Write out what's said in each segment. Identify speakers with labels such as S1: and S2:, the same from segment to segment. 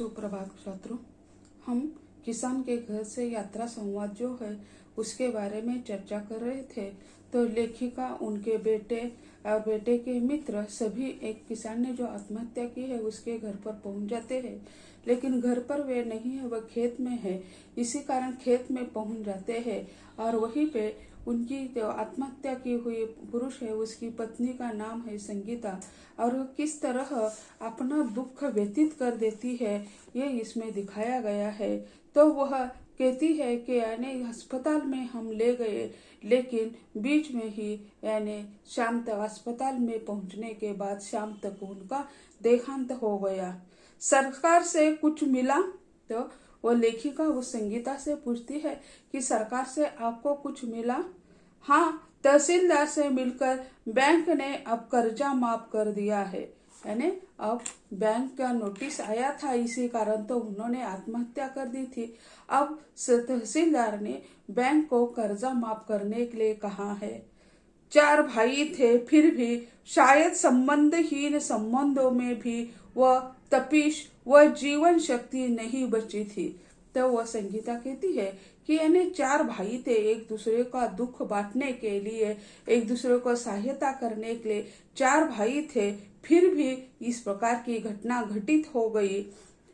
S1: सुप्रभात छात्रों। हम किसान के घर से यात्रा संवाद जो है उसके बारे में चर्चा कर रहे थे। तो लेखिका, उनके बेटे और बेटे के मित्र सभी एक किसान ने जो आत्महत्या की है उसके घर पर पहुंच जाते हैं, लेकिन घर पर वे नहीं है, वह खेत में है। इसी कारण खेत में पहुंच जाते हैं और वहीं पे उनकी जो आत्महत्या की हुई पुरुष है उसकी पत्नी का नाम है संगीता, और वह किस तरह अपना दुख व्यतीत कर देती है ये इसमें दिखाया गया है। तो वह कहती है कि यानी अस्पताल में हम ले गए, लेकिन बीच में ही यानी शाम तक अस्पताल में पहुंचने के बाद शाम तक उनका देहांत हो गया। सरकार से कुछ मिला? तो वो लेखिका उस संगीता से पूछती है कि सरकार से आपको कुछ मिला? हाँ, तहसीलदार से मिलकर बैंक ने अब कर्जा माफ कर दिया है। यानी अब बैंक का नोटिस आया था, इसी कारण तो उन्होंने आत्महत्या कर दी थी। अब तहसीलदार ने बैंक को कर्जा माफ करने के लिए कहा है। 4 भाई थे, फिर भी शायद संबंधहीन संबंधों में भी वह तपिश व जीवन शक्ति नहीं बची थी। तो वह संगीता कहती है कि यानी 4 भाई थे, एक दूसरे का दुख बांटने के लिए, एक दूसरे को सहायता करने के लिए 4 भाई थे, फिर भी इस प्रकार की घटना घटित हो गई।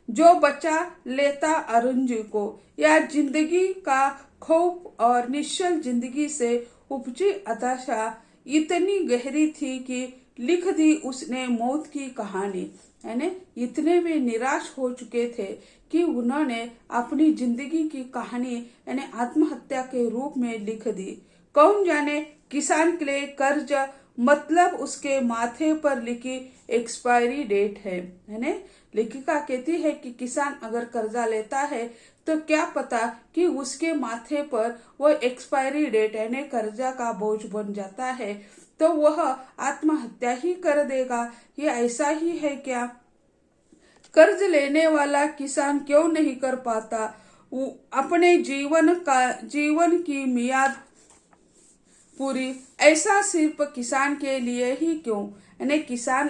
S1: जो बचा लेता अरुण जी को, या जिंदगी का खौफ और निश्चल जिंदगी से उपजी हताशा इतनी गहरी थी कि लिख दी उसने मौत की कहानी। यानी इतने वे निराश हो चुके थे कि उन्होंने अपनी जिंदगी की कहानी यानी आत्महत्या के रूप में लिख दी। कौन जाने किसान के लिए कर्ज मतलब उसके माथे पर लिखी एक्सपायरी डेट है। यानी लेखिका कहती है कि किसान अगर कर्जा लेता है तो क्या पता कि उसके माथे पर वो एक्सपायरी डेट यानी कर्जा का बोझ बन जाता है, तो वह आत्महत्या ही कर देगा। ये ऐसा ही है क्या? कर्ज लेने वाला किसान क्यों नहीं कर पाता अपने जीवन की मियाद पूरी? ऐसा सिर्फ किसान के लिए ही क्यों? यानी किसान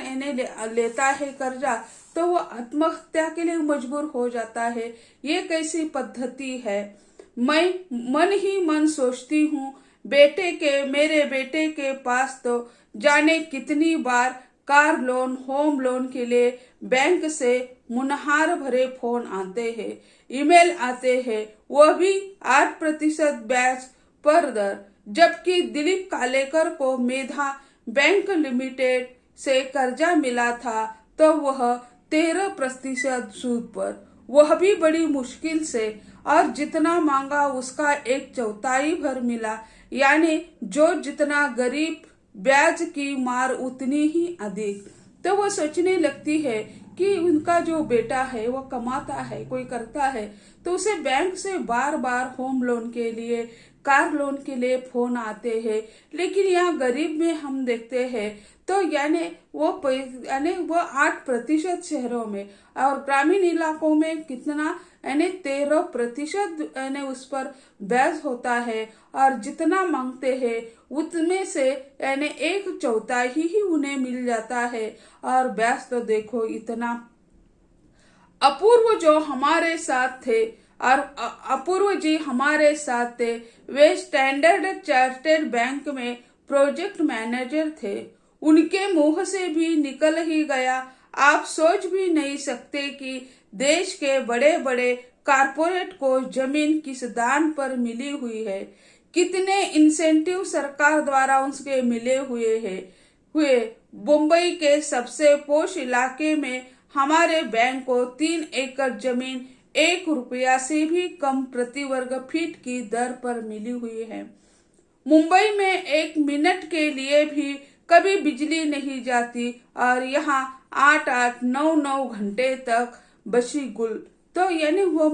S1: लेता है कर्जा तो वो आत्महत्या के लिए मजबूर हो जाता है। ये कैसी पद्धति है? मैं मन ही मन सोचती हूँ, मेरे बेटे के पास तो जाने कितनी बार कार लोन, होम लोन के लिए बैंक से मुनहार भरे फोन आते हैं, ईमेल आते हैं, वह भी 8% ब्याज पर दर। जबकि दिलीप कालेकर को मेधा बैंक लिमिटेड से कर्जा मिला था तो वह 13% सूद पर, वह भी बड़ी मुश्किल से, और जितना मांगा उसका 1/4 भर मिला। यानी जो जितना गरीब ब्याज की मार उतनी ही अधिक। तो वो सोचने लगती है कि उनका जो बेटा है वो कमाता है, कोई करता है, तो उसे बैंक से बार बार होम लोन के लिए, कार लोन के लिए फोन आते हैं, लेकिन यहाँ गरीब में हम देखते हैं तो यानी वो 8% शहरों में और ग्रामीण इलाकों में कितना यानी 13% यानी उस पर ब्याज होता है, और जितना मांगते हैं उतने से यानी 1/4 ही उन्हें मिल जाता है, और ब्याज तो देखो इतना। अपूर्व जो हमारे साथ थे और अपूर्व जी हमारे साथ थे, वे स्टैंडर्ड चार्टर्ड बैंक में प्रोजेक्ट मैनेजर थे। उनके मुंह से भी निकल ही गया, आप सोच भी नहीं सकते कि देश के बड़े बड़े कारपोरेट को जमीन किस दान पर मिली हुई है, कितने इंसेंटिव सरकार द्वारा उसके मिले हुए। मुंबई के सबसे पोश इलाके में हमारे बैंक को 3 एकड़ जमीन 1 रुपया से भी कम प्रति वर्ग फीट की दर पर मिली हुई है। मुंबई में 1 मिनट के लिए भी कभी बिजली नहीं जाती, और यहाँ 8-8, 9-9 घंटे तक बसी गुल। तो यानी वो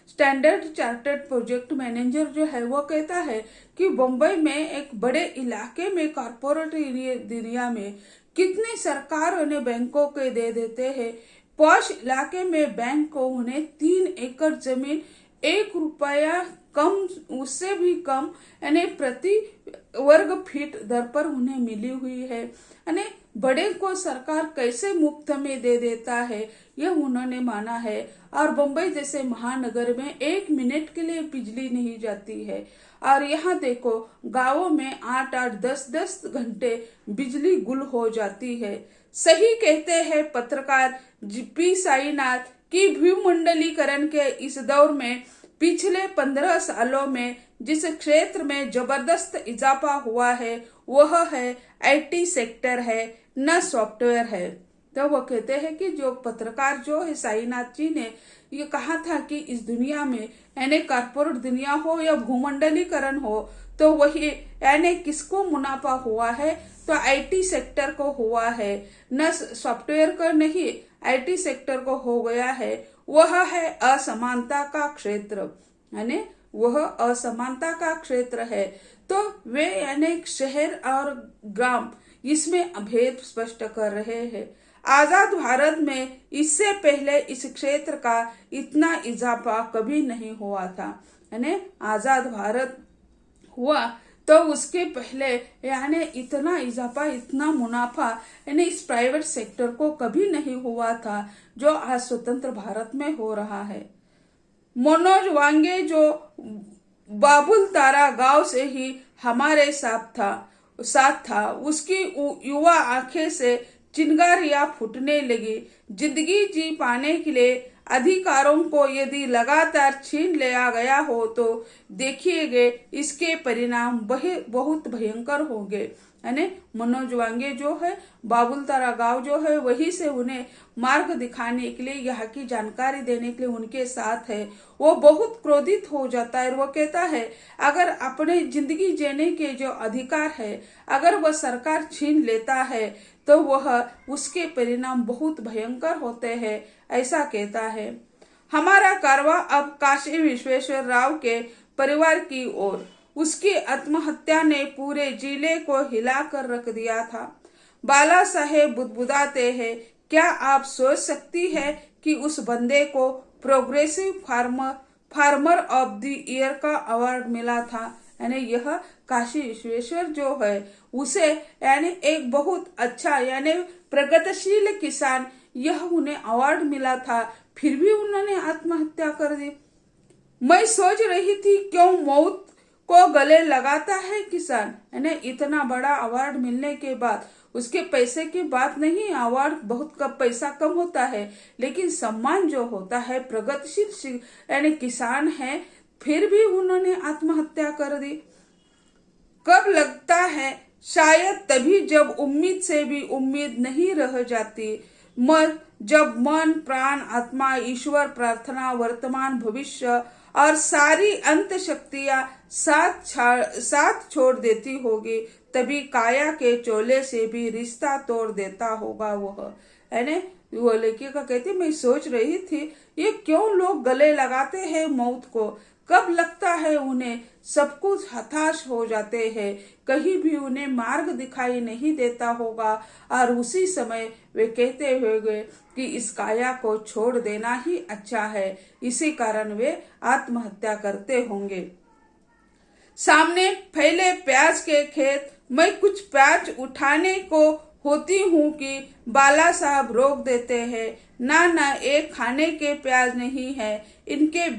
S1: स्टैंडर्ड चार्टर्ड प्रोजेक्ट मैनेजर जो है वो कहता है कि मुंबई में एक बड़े इलाके में कारपोरेट एरिया में कितनी सरकार उन्हें बैंकों के दे देते हैं। पॉश इलाके में बैंक को उन्हें 3 एकड़ जमीन 1 रुपया कम, उससे भी कम यानी प्रति वर्ग फीट दर पर उन्हें मिली हुई है। यानी बड़े को सरकार कैसे मुफ्त में दे देता है, यह उन्होंने माना है। और बम्बई जैसे महानगर में 1 मिनट के लिए बिजली नहीं जाती है। और यहाँ देखो गांवों में 8-8, 10-10 घंटे बिजली गुल हो जाती है। सही कहते हैं पत्रकार पी साईनाथ की भूमंडलीकरण के इस दौर में पिछले 15 सालों में जिस क्षेत्र में जबरदस्त इजाफा हुआ है वह है आईटी सेक्टर है, न सॉफ्टवेयर है। तो वो कहते हैं कि जो पत्रकार जो है साईनाथ जी ने ये कहा था कि इस दुनिया में यानी कॉर्पोरेट दुनिया हो या भूमंडलीकरण हो तो वही यानी किसको मुनाफा हुआ है, तो आईटी सेक्टर को हुआ है, न सॉफ्टवेयर को नहीं, आईटी सेक्टर को हो गया है। वह है असमानता का क्षेत्र, यानी वह असमानता का क्षेत्र है। तो वे यानी शहर और ग्राम इसमें भेद स्पष्ट कर रहे हैं। आजाद भारत में इससे पहले इस क्षेत्र का इतना इजाफा कभी नहीं हुआ था। यानी आजाद भारत हुआ तो उसके पहले यानी इतना इजाफा, इतना मुनाफा यानी इस प्राइवेट सेक्टर को कभी नहीं हुआ था जो आज स्वतंत्र भारत में हो रहा है। मनोज वांगे जो बाबुल तारा गांव से ही हमारे साथ था, उसकी युवा आंखें से चिंगारियां फूटने लगी। जिंदगी जी पाने के लिए अधिकारों को यदि लगातार छीन लिया गया हो तो देखिएगा इसके परिणाम बहुत भयंकर होंगे। यानी मनोज वांगे जो है बाबुल तारा गांव जो है वही से उन्हें मार्ग दिखाने के लिए, यहाँ की जानकारी देने के लिए उनके साथ है। वो बहुत क्रोधित हो जाता है और वो कहता है अगर अपने जिंदगी जीने के जो अधिकार है अगर वह सरकार छीन लेता है तो वह उसके परिणाम बहुत भयंकर होते हैं, ऐसा कहता है। हमारा कारवां अब काशी विश्वेश्वर राव के परिवार की ओर। उसकी आत्महत्या ने पूरे जिले को हिलाकर रख दिया था। बाला साहेब बुदबुदाते हैं, क्या आप सोच सकती है कि उस बंदे को progressive farmer of the year का अवार्ड मिला था। यानी यह काशी विश्वेश्वर जो है उसे यानी एक बहुत अच्छा यानी प्रगतिशील किसान, यह उन्हें अवार्ड मिला था, फिर भी उन्होंने आत्महत्या कर दी। मैं सोच रही थी क्यों मौत को गले लगाता है किसान। यानी इतना बड़ा अवार्ड मिलने के बाद उसके पैसे की बात नहीं, अवार्ड बहुत कम, पैसा कम होता है, लेकिन सम्मान जो होता है प्रगतिशील यानी किसान है, फिर भी उन्होंने आत्महत्या कर दी। कब लगता है शायद तभी जब उम्मीद से भी उम्मीद नहीं रह जाती, जब मन प्राण आत्मा ईश्वर प्रार्थना वर्तमान भविष्य और सारी अंत शक्तियां साथ छोड़ देती होगी, तभी काया के चोले से भी रिश्ता तोड़ देता होगा वह। यानी वो लेखिका कहती मैं सोच रही थी ये क्यों लोग गले लगाते हैं मौत को, कब लगता है उन्हें सब कुछ हताश हो जाते हैं, कहीं भी उन्हें मार्ग दिखाई नहीं देता होगा और उसी समय वे कहते होंगे कि इस काया को छोड़ देना ही अच्छा है, इसी कारण वे आत्महत्या करते होंगे। सामने फैले प्याज के खेत, मैं कुछ प्याज उठाने को होती हूँ कि बाला साहब रोक देते हैं, ना एक खाने के प्याज नहीं है, इनके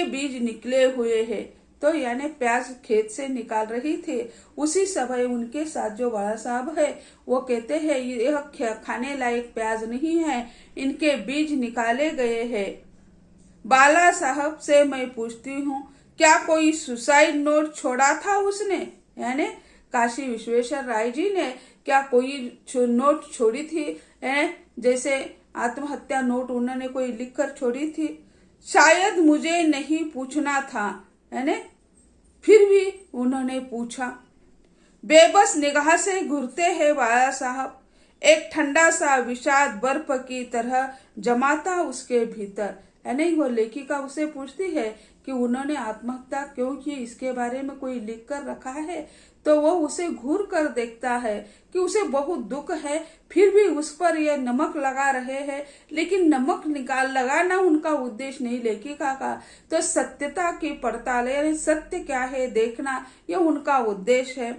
S1: बीज निकले हुए हैं। तो यानी प्याज खेत से निकाल रही थी, उसी समय उनके साथ जो बाला साहब है वो कहते हैं यह खाने लायक प्याज नहीं है, इनके बीज निकाले गए हैं। बाला साहब से मैं पूछती हूँ क्या कोई सुसाइड नोट छोड़ा था उसने, यानी काशी विश्वेश्वर राय जी ने क्या कोई नोट छोड़ी थी, जैसे आत्महत्या नोट उन्होंने कोई लिखकर छोड़ी थी। शायद मुझे नहीं पूछना था, यानी फिर भी उन्होंने पूछा। बेबस निगाह से घूरते हैं बाला साहब, एक ठंडा सा विषाद बर्फ की तरह जमाता उसके भीतर। यानी वो लेखिका उसे पूछती है कि उन्होंने आत्महत्या क्यों की, इसके बारे में कोई लिख कर रखा है, तो वो उसे घूर कर देखता है कि उसे बहुत दुख है, फिर भी उस पर यह नमक लगा रहे हैं, लेकिन नमक लगाना उनका उद्देश्य नहीं लेखिका का। तो सत्यता की पड़ताल, यानी सत्य क्या है देखना, यह उनका उद्देश्य है।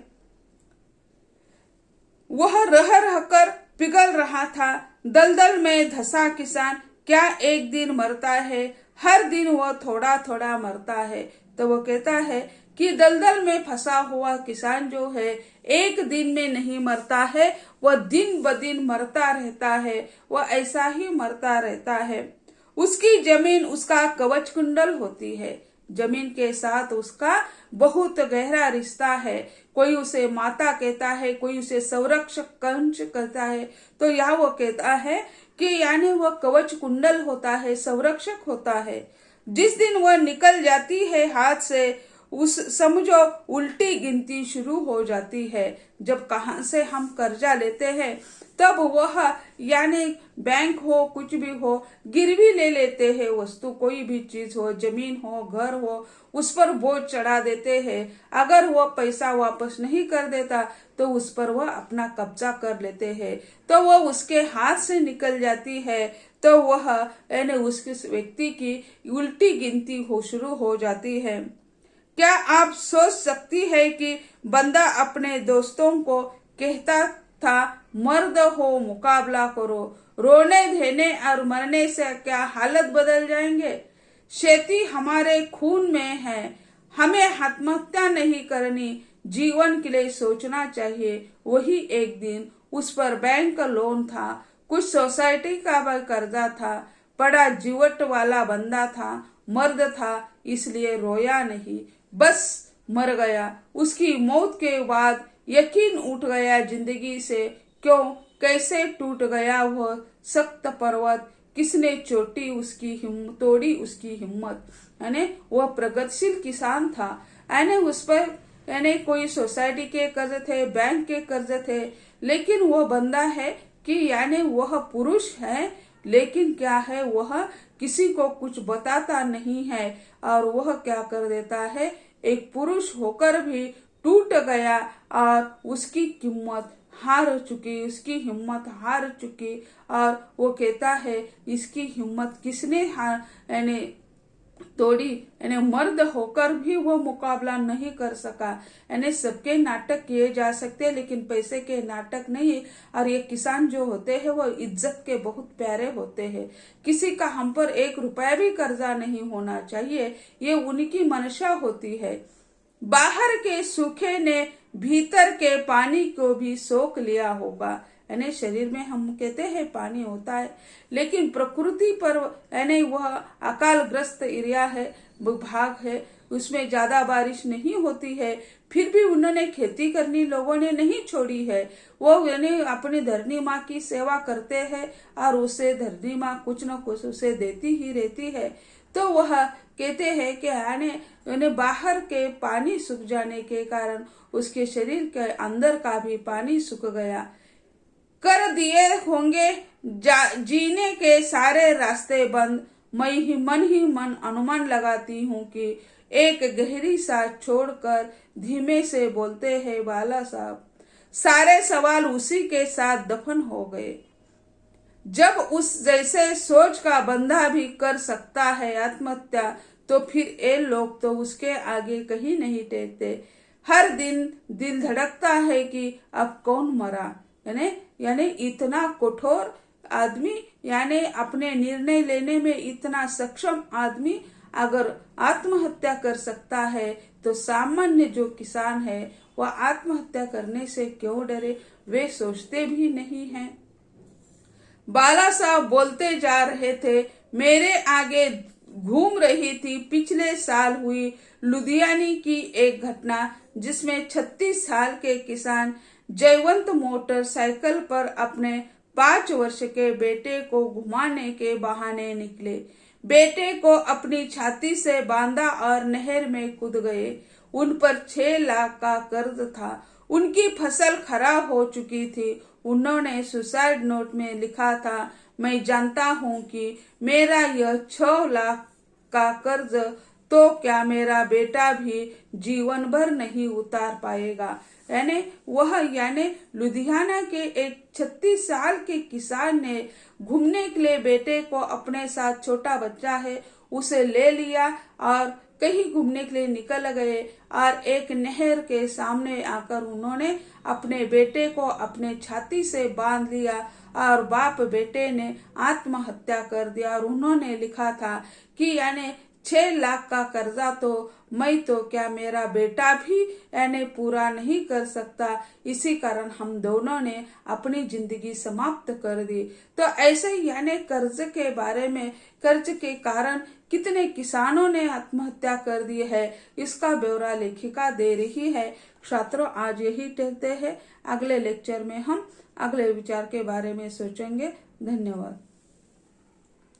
S1: वह रह रहकर पिघल रहा था। दलदल में धंसा किसान क्या एक दिन मरता है, हर दिन वह थोड़ा थोड़ा मरता है। तो वो कहता है कि दलदल में फंसा हुआ किसान जो है एक दिन में नहीं मरता है, वह दिन ब दिन मरता रहता है, वह ऐसा ही मरता रहता है। उसकी जमीन उसका कवच कुंडल होती है, जमीन के साथ उसका बहुत गहरा रिश्ता है। कोई उसे माता कहता है, कोई उसे संरक्षक कंच कहता है। तो यह वो कहता है कि यानी वह कवच कुंडल होता है, संरक्षक होता है। जिस दिन वह निकल जाती है हाथ से, उस समझो उल्टी गिनती शुरू हो जाती है। जब कहां से हम कर्जा लेते हैं तब वह यानी बैंक हो कुछ भी हो गिरवी ले लेते हैं, वस्तु कोई भी चीज हो, जमीन हो घर हो, उस पर बोझ चढ़ा देते हैं। अगर वह पैसा वापस नहीं कर देता तो उस पर वह अपना कब्जा कर लेते हैं। तो वह उसके हाथ से निकल जाती है तो वह यानी उस व्यक्ति की उल्टी गिनती हो शुरू हो जाती है। क्या आप सोच सकती है कि बंदा अपने दोस्तों को कहता था मर्द हो मुकाबला करो, रोने धोने और मरने से क्या हालत बदल जाएंगे। खेती हमारे खून में है, हमें आत्महत्या नहीं करनी, जीवन के लिए सोचना चाहिए। वही एक दिन उस पर बैंक का लोन था, कुछ सोसाइटी का भी कर्जा था, बड़ा जीवट वाला बंदा था, मर्द था, इसलिए रोया नहीं, बस मर गया। उसकी मौत के बाद यकीन उठ गया जिंदगी से, क्यों कैसे टूट गया वह सख्त पर्वत, किसने तोड़ी उसकी हिम्मत। यानी वह प्रगतिशील किसान था, यानी उस पर यानी कोई सोसाइटी के कर्ज थे, बैंक के कर्ज थे, लेकिन वह बंदा है कि यानी वह पुरुष है, लेकिन क्या है वह किसी को कुछ बताता नहीं है और वह क्या कर देता है, एक पुरुष होकर भी टूट गया और उसकी हिम्मत हार चुकी और वो कहता है इसकी हिम्मत किसने यानी तोड़ी, यानी मर्द होकर भी वो मुकाबला नहीं कर सका। यानी सबके नाटक किए जा सकते लेकिन पैसे के नाटक नहीं। और ये किसान जो होते हैं वो इज्जत के बहुत प्यारे होते हैं। किसी का हम पर 1 रुपया भी कर्जा नहीं होना चाहिए, ये उनकी मंशा होती है। बाहर के सूखे ने भीतर के पानी को भी सोख लिया होगा। यानी शरीर में हम कहते हैं पानी होता है, लेकिन प्रकृति पर यानी वह अकालग्रस्त एरिया है, भाग है, उसमें ज्यादा बारिश नहीं होती है, फिर भी उन्होंने खेती करनी लोगों ने नहीं छोड़ी है। वो यानी अपनी धरनी माँ की सेवा करते हैं और उसे धरनी माँ कुछ न कुछ उसे देती ही रहती है। तो वह कहते हैं कि यानी बाहर के पानी सूख जाने के कारण उसके शरीर के अंदर का भी पानी सूख गया। कर दिए होंगे जीने के सारे रास्ते बंद, मैं ही मन अनुमान लगाती हूँ कि एक गहरी सांस छोड़कर धीमे से बोलते हैं बाला साहब, सारे सवाल उसी के साथ दफन हो गए। जब उस जैसे सोच का बंदा भी कर सकता है आत्महत्या, तो फिर ये लोग तो उसके आगे कहीं नहीं टेकते। हर दिन दिल धड़कता है कि अब कौन मरा। यानी इतना कठोर आदमी, यानी अपने निर्णय लेने में इतना सक्षम आदमी अगर आत्महत्या कर सकता है, तो सामान्य जो किसान है वह आत्महत्या करने से क्यों डरे, वे सोचते भी नहीं हैं। बाला साहब बोलते जा रहे थे, मेरे आगे घूम रही थी पिछले साल हुई लुधियाना की एक घटना, जिसमें 36 साल के किसान जयवंत मोटरसाइकिल पर अपने 5 वर्ष के बेटे को घुमाने के बहाने निकले। बेटे को अपनी छाती से बांधा और नहर में कूद गए। उन पर 6 लाख का कर्ज था। उनकी फसल खराब हो चुकी थी। उन्होंने सुसाइड नोट में लिखा था, मैं जानता हूं कि मेरा यह 6 लाख का कर्ज तो क्या मेरा बेटा भी जीवन भर नहीं उतार पाएगा। यानी लुधियाना के एक 36 साल के किसान ने घूमने के लिए बेटे को अपने साथ, छोटा बच्चा है उसे ले लिया और कहीं घूमने के लिए निकल गए और एक नहर के सामने आकर उन्होंने अपने बेटे को अपने छाती से बांध लिया और बाप बेटे ने आत्महत्या कर दिया। और उन्होंने लिखा था कि 6 लाख का कर्जा तो मैं तो क्या मेरा बेटा भी पूरा नहीं कर सकता, इसी कारण हम दोनों ने अपनी जिंदगी समाप्त कर दी। तो ऐसे ही कर्ज के बारे में, कर्ज के कारण कितने किसानों ने आत्महत्या कर दी है, इसका ब्यौरा लेखिका दे रही है। छात्रों, आज यही कहते हैं, अगले लेक्चर में हम अगले विचार के बारे में सोचेंगे। धन्यवाद।